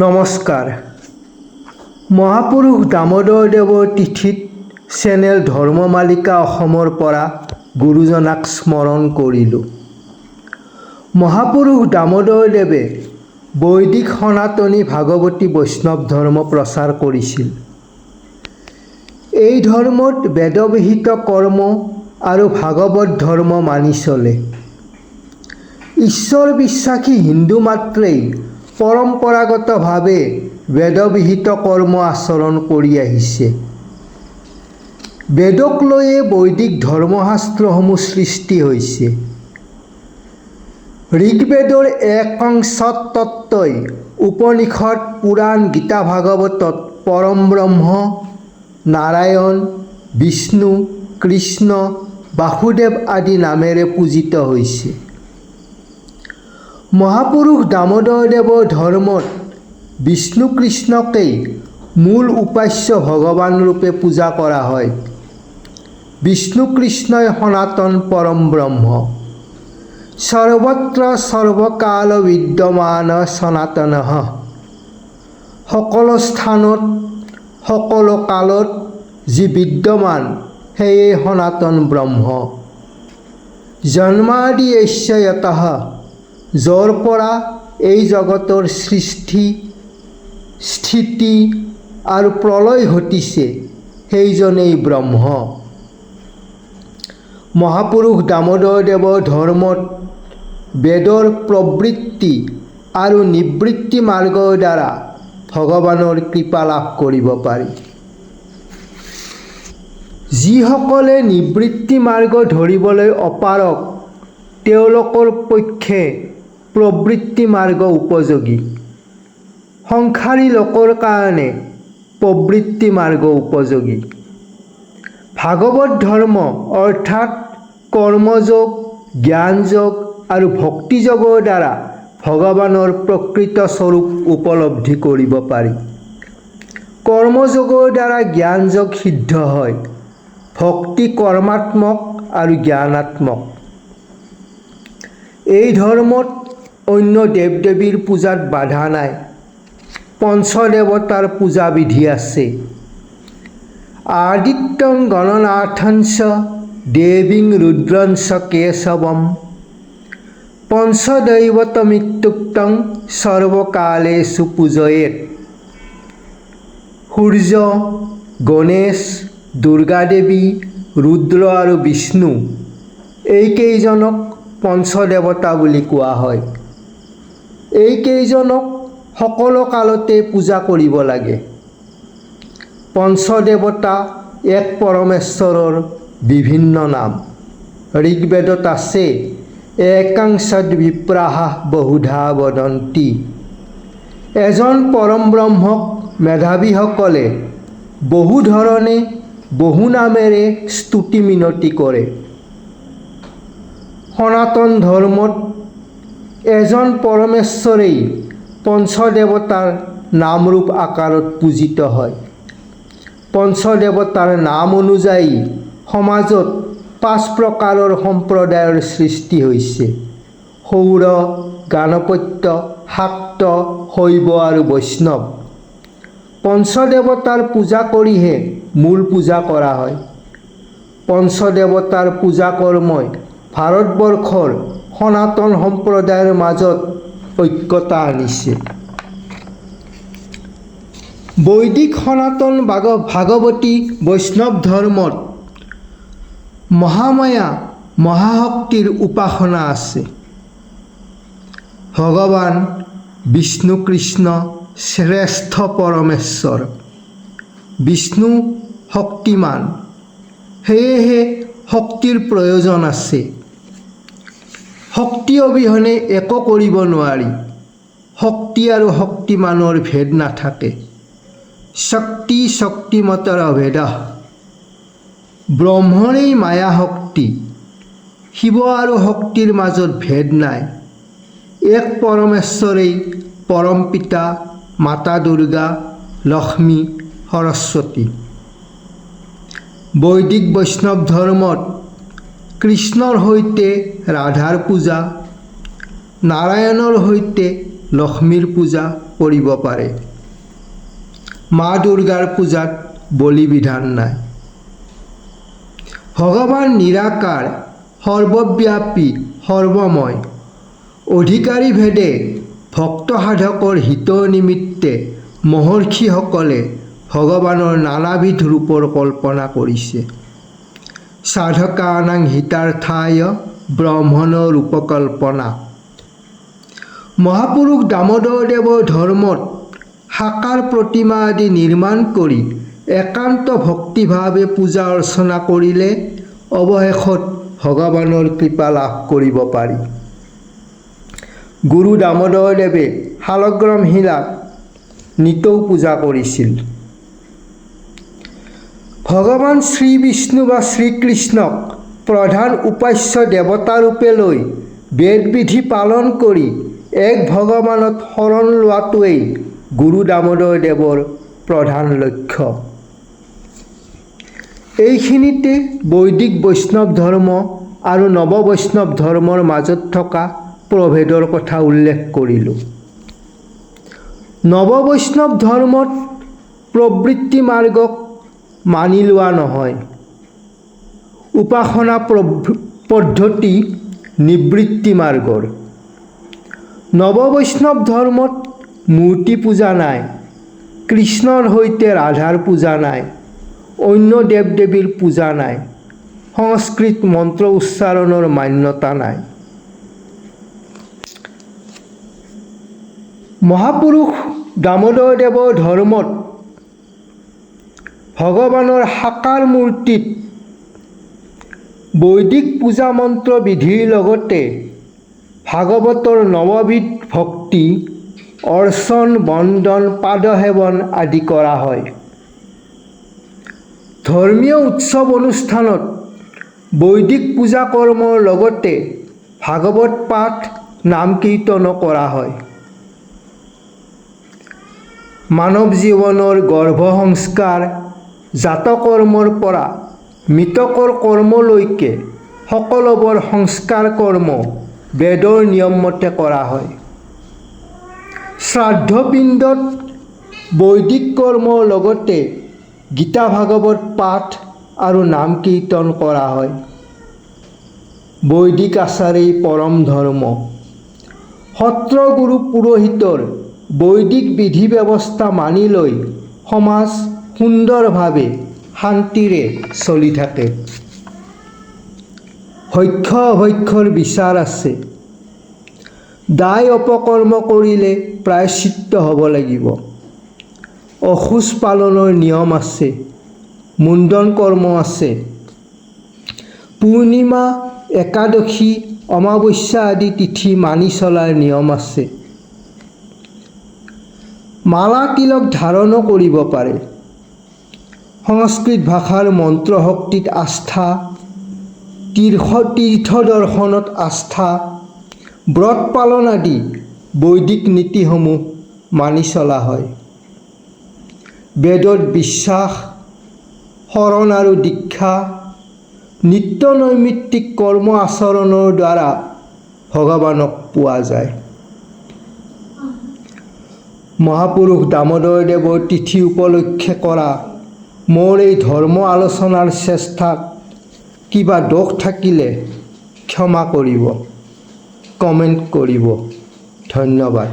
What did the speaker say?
নমস্কাৰ। মহাপুৰুষ দামোদৰদেৱৰ তিথিত চেনেল ধৰ্মমালিকা অসমৰ পৰা গুৰুজনাক স্মৰণ কৰিলোঁ। মহাপুৰুষ দামোদৰদেৱে বৈদিক সনাতনী ভাগৱতী বৈষ্ণৱ ধৰ্ম প্ৰচাৰ কৰিছিল। এই ধৰ্মত বেদবিহিত কৰ্ম আৰু ভাগৱত ধৰ্ম মানি চলে। ঈশ্বৰ বিশ্বাসী হিন্দু মাত্ৰেই পৰম্পৰাগতভাৱে বেদবিহিত কৰ্ম আচৰণ কৰি আহিছে। বেদক লৈয়ে বৈদিক ধৰ্মশাস্ত্ৰসমূহ সৃষ্টি হৈছে। ঋগ্বেদৰ একংশত তত্ত্বই উপনিষদ, পুৰাণ, গীতা ভাগৱতত পৰম ব্ৰহ্ম, নাৰায়ণ, বিষ্ণু, কৃষ্ণ, বাসুদেৱ আদি নামেৰে পূজিত হৈছে। মহাপুৰুষ দামোদৰদেৱৰ ধৰ্মত বিষ্ণু কৃষ্ণকেই মূল উপাস্য ভগৱান ৰূপে পূজা কৰা হয়। বিষ্ণু কৃষ্ণই সনাতন পৰম ব্ৰহ্ম। সৰ্বত্ৰ সৰ্বকাল বিদ্যমান সনাতনঃ। সকলো স্থানত সকলো কালত যি বিদ্যমান সেয়ে সনাতন ব্ৰহ্ম। জন্মাদি য়স্য য়তঃ, য'ৰ পৰা এই জগতৰ সৃষ্টি, স্থিতি আৰু প্ৰলয় ঘটিছে সেইজনেই ব্ৰহ্ম। মহাপুৰুষ দামোদৰদেৱৰ ধৰ্মত বেদৰ প্ৰবৃত্তি আৰু নিবৃত্তি মাৰ্গৰ দ্বাৰা ভগৱানৰ কৃপা লাভ কৰিব পাৰি। যিসকলে নিবৃত্তি মাৰ্গ ধৰিবলৈ অপাৰগ তেওঁলোকৰ পক্ষে প্ৰবৃত্তি মাৰ্গ উপযোগী। সংসাৰী লোকৰ কাৰণে প্ৰবৃত্তি মাৰ্গ উপযোগী। ভাগৱত ধৰ্ম অৰ্থাৎ কৰ্মযোগ, জ্ঞানযোগ আৰু ভক্তিযোগৰ দ্বাৰা ভগৱানৰ প্ৰকৃত স্বৰূপ উপলব্ধি কৰিব পাৰি। কৰ্মযোগৰ দ্বাৰা জ্ঞানযোগ সিদ্ধ হয়। ভক্তি কৰ্মাত্মক আৰু জ্ঞানাত্মক। এই ধৰ্মত অন্য দেৱ দেৱীৰ পূজাত বাধা নাই। পঞ্চদেৱতাৰ পূজা বিধি আছে। আদিত্যং গণনাথঞ্চ দেৱীং ৰুদ্ৰঞ্চ কেশৱম পঞ্চদৈৱতমিত্যুক্তং সৰ্বকালেষু পূজয়েৎ। সূৰ্য, গণেশ, দুৰ্গা দেৱী, ৰুদ্ৰ আৰু বিষ্ণু এইকেইজনক পঞ্চদেৱতা বুলি কোৱা হয়। এইকেইজনক সকলো কালতে পূজা কৰিব লাগে। পঞ্চদেৱতা এক পৰমেশ্বৰৰ বিভিন্ন নাম। ঋগ্বেদত আছে একাংশদ বিপ্ৰাহ বহুধা বদন্তি। এজন পৰম ব্ৰহ্মক মেধাৱীসকলে বহু ধৰণে বহু নামেৰে স্তুতি মিনতি কৰে। সনাতন ধৰ্মত এজন পৰমেশ্বৰেই পঞ্চদেৱতাৰ নামৰূপ আকাৰত পূজিত হয়। পঞ্চদেৱতাৰ নাম অনুযায়ী সমাজত 5 প্ৰকাৰৰ সম্প্ৰদায়ৰ সৃষ্টি হৈছে: সৌৰ, গাণপত্য, শাক্ত, শৈৱ আৰু বৈষ্ণৱ। পঞ্চদেৱতাৰ পূজা কৰিহে মূল পূজা কৰা হয়। পঞ্চদেৱতাৰ পূজা কৰ্মই ভাৰতবৰ্ষৰ সনাতন সম্প্ৰদায়ৰ মাজত ঐক্যতা আনিছে। বৈদিক সনাতন ভাগৱতী বৈষ্ণৱ ধৰ্মত মহামায়া মহাশক্তিৰ উপাসনা আছে। ভগৱান বিষ্ণু কৃষ্ণ শ্ৰেষ্ঠ পৰমেশ্বৰ। বিষ্ণু শক্তিমান, সেয়েহে শক্তিৰ প্ৰয়োজন আছে। শক্তি অবিহনে একো কৰিব নোৱাৰি। শক্তি আৰু শক্তিমানৰ ভেদ নাথাকে। শক্তি শক্তিমতৰ অভেদঃ। ব্ৰহ্মৰেই মায়া শক্তি। শিৱ আৰু শক্তিৰ মাজত ভেদ নাই। এক পৰমেশ্বৰেই পৰম পিতা, মাতা দুৰ্গা, লক্ষ্মী, সৰস্বতী। বৈদিক বৈষ্ণৱ ধৰ্মত কৃষ্ণৰ সৈতে ৰাধাৰ পূজা, নাৰায়ণৰ সৈতে লক্ষ্মীৰ পূজা, কৰিব পাৰে। মা দুৰ্গাৰ পূজাত বলি বিধান নাই। ভগৱান নিৰাকাৰ, সৰ্বব্যাপী, সৰ্বময়। অধিকাৰী ভেদে ভক্ত সাধকৰ হিতৰ নিমিত্তে মহৰ্ষিসকলে ভগৱানৰ নানাবিধ ৰূপৰ কল্পনা কৰিছে। সাধকানাং হিতাৰ্থায় ব্ৰহ্মণ ৰূপকল্পনা। মহাপুৰুষ দামোদৰদেৱৰ ধৰ্মত সাকাৰ প্ৰতিমা আদি নিৰ্মাণ কৰি একান্ত ভক্তিভাৱে পূজা অৰ্চনা কৰিলে অৱশেষত ভগৱানৰ কৃপা লাভ কৰিব পাৰি। গুৰু দামোদৰদেৱে শালগ্ৰাম শিলাত নিতৌ পূজা কৰিছিল। ভগৱান শ্ৰীবিষ্ণু বা শ্ৰীকৃষ্ণক প্ৰধান উপাস্য দেৱতাৰূপে লৈ বেদবিধি পালন কৰি এক ভগৱানত শৰণ লোৱাটোৱেই গুৰু দামোদৰদেৱৰ প্ৰধান লক্ষ্য। এইখিনিতে বৈদিক বৈষ্ণৱ ধৰ্ম আৰু নৱ বৈষ্ণৱ ধৰ্মৰ মাজত থকা প্ৰভেদৰ কথা উল্লেখ কৰিলোঁ। নৱ বৈষ্ণৱ ধৰ্মত প্ৰবৃত্তি মাৰ্গক মানি লোৱা নহয়। উপাসনা পদ্ধতি নিবৃত্তি মাৰ্গৰ। নৱ বৈষ্ণৱ ধৰ্মত মূৰ্তি পূজা নাই, কৃষ্ণৰ সৈতে ৰাধাৰ পূজা নাই, অন্য দেৱ দেৱীৰ পূজা নাই, সংস্কৃত মন্ত্ৰ উচ্চাৰণৰ মান্যতা নাই। মহাপুৰুষ দামোদৰদেৱৰ ধৰ্মত ভগৱানৰ সাকাৰ মূৰ্তিত বৈদিক পূজা মন্ত্ৰ বিধিৰ লগতে ভাগৱতৰ নৱবিধ ভক্তি, অৰ্চন, বন্দন, পাদসেৱন আদি কৰা হয়। ধৰ্মীয় উৎসৱ অনুষ্ঠানত বৈদিক পূজা কৰ্মৰ লগতে ভাগৱত পাঠ, নাম কীৰ্তনো কৰা হয়। মানৱ জীৱনৰ গৰ্ভ সংস্কাৰ, জাতকৰ্মৰ পৰা মৃতকৰ কৰ্মলৈকে সকলোবোৰ সংস্কাৰ কৰ্ম বেদৰ নিয়ম মতে কৰা হয়। শ্ৰাদ্ধ পিণ্ডত বৈদিক কৰ্মৰ লগতে গীতা ভাগৱত পাঠ আৰু নাম কীৰ্তন কৰা হয়। বৈদিক আচাৰেই পৰম ধৰ্ম। সত্ৰ গুৰু পুৰোহিতৰ বৈদিক বিধি ব্যৱস্থা মানি লৈ সমাজ সুন্দৰভাৱে শান্তিৰে চলি থাকে। ভক্ষ অভক্ষৰ বিচাৰ আছে। দায় অপকৰ্ম কৰিলে প্ৰায়শ্চিত্ত হ'ব লাগিব। অখোজ পালনৰ নিয়ম আছে, মুণ্ডন কৰ্ম আছে। পূৰ্ণিমা, একাদশী, অমাৱস্যা আদি তিথি মানি চলাৰ নিয়ম আছে। মালা তিলক ধাৰণো কৰিব পাৰে। সংস্কৃত ভাষাৰ মন্ত্ৰ শক্তিত আস্থা, তীৰ্থ দৰ্শনত আস্থা, ব্ৰত পালন আদি বৈদিক নীতিসমূহ মানি চলা হয়। বেদত বিশ্বাস, শৰণ আৰু দীক্ষা, নিত্য নৈমিত্তিক কৰ্ম আচৰণৰ দ্বাৰা ভগৱানক পোৱা যায়। মহাপুৰুষ দামোদৰদেৱৰ তিথি উপলক্ষে কৰা মোৰ এই ধৰ্ম আলোচনাৰ চেষ্টাত কিবা দোষ থাকিলে ক্ষমা কৰিব, কমেণ্ট কৰিব। ধন্যবাদ।